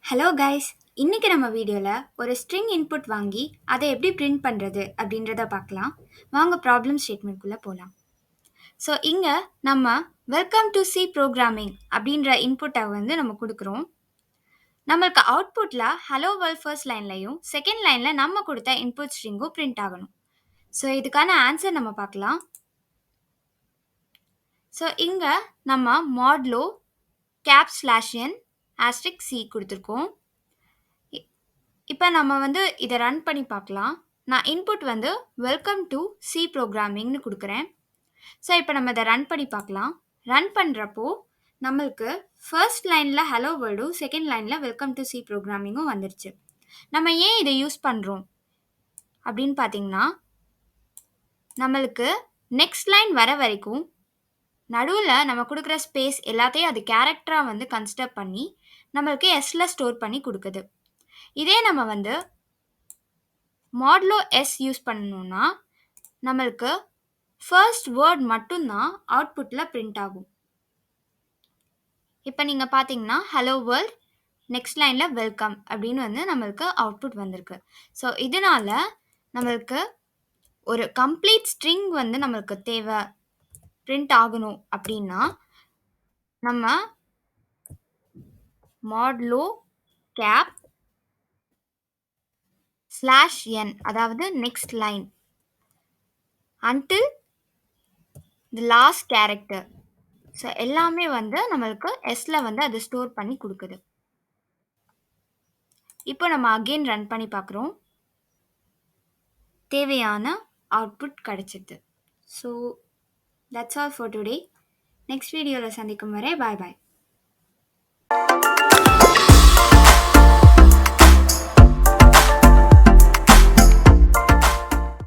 Hello guys, இன்னைக்கு நம்ம வீடியோவில் ஒரு ஸ்ட்ரிங் இன்புட் வாங்கி அதை எப்படி பிரிண்ட் பண்ணுறது அப்படின்றத பார்க்கலாம். வாங்க ப்ராப்ளம் ஸ்டேட்மெண்ட்குள்ளே போகலாம். ஸோ இங்கே நம்ம வெல்கம் டு சி ப்ரோக்ராமிங் அப்படின்ற இன்புட்டை நம்ம கொடுக்குறோம். நம்மளுக்கு அவுட்புட்டில் ஹலோ வேர்ல்ட் ஃபர்ஸ்ட் லைன்லையும் செகண்ட் லைனில் நம்ம கொடுத்த இன்புட் ஸ்ட்ரிங்கும் பிரிண்ட் ஆகணும். ஸோ இதுக்கான ஆன்சர் நம்ம பார்க்கலாம். ஸோ இங்கே நம்ம மாட்லோ #n *c கொடுத்துருக்கோம். இப்போ நம்ம இதை ரன் பண்ணி பார்க்கலாம். நான் இன்புட் வெல்கம் டு சி ப்ரோக்ராமிங்னு கொடுக்குறேன். ஸோ இப்போ நம்ம இதை ரன் பண்ணி பார்க்கலாம். ரன் பண்ணுறப்போ நம்மளுக்கு ஃபர்ஸ்ட் லைனில் ஹலோ வேர்டும் செகண்ட் லைனில் வெல்கம் டு சி ப்ரோக்ராமிங்கும் வந்துருச்சு. நம்ம ஏன் இதை யூஸ் பண்ணுறோம் அப்படின்னு பார்த்தீங்கன்னா, நம்மளுக்கு நெக்ஸ்ட் லைன் வர வரைக்கும் நடுவில் நம்ம கொடுக்குற ஸ்பேஸ் எல்லாத்தையும் அது கேரக்டராக கன்சிடர் பண்ணி நம்மளுக்கு எஸ்ல ஸ்டோர் பண்ணி கொடுக்குது. இதே நம்ம மாடுலோ எஸ் யூஸ் பண்ணணும்னா நம்மளுக்கு ஃபர்ஸ்ட் வேர்ட் மட்டும்தான் அவுட்புட்டில் பிரிண்ட் ஆகும். இப்போ நீங்கள் பார்த்தீங்கன்னா ஹலோ வேர்ல்ட் நெக்ஸ்ட் லைனில் வெல்கம் அப்படின்னு நம்மளுக்கு அவுட்புட் வந்திருக்கு. ஸோ இதனால் நம்மளுக்கு ஒரு கம்ப்ளீட் ஸ்ட்ரிங் நம்மளுக்கு தேவை பிரிண்ட் ஆகணும் அப்படின்னா நம்ம மாடுலோ கேப் /n அதாவது next line until the last character. So எல்லாமே நம்மளுக்கு எஸ்ல அது ஸ்டோர் பண்ணி கொடுக்குது. இப்போ நம்ம அகெயின் ரன் பண்ணி பார்க்குறோம். தேவையான அவுட்புட் கிடைச்சிது. So that's all for today. Next வீடியோவில் சந்திக்கும் வரை பாய் பாய்.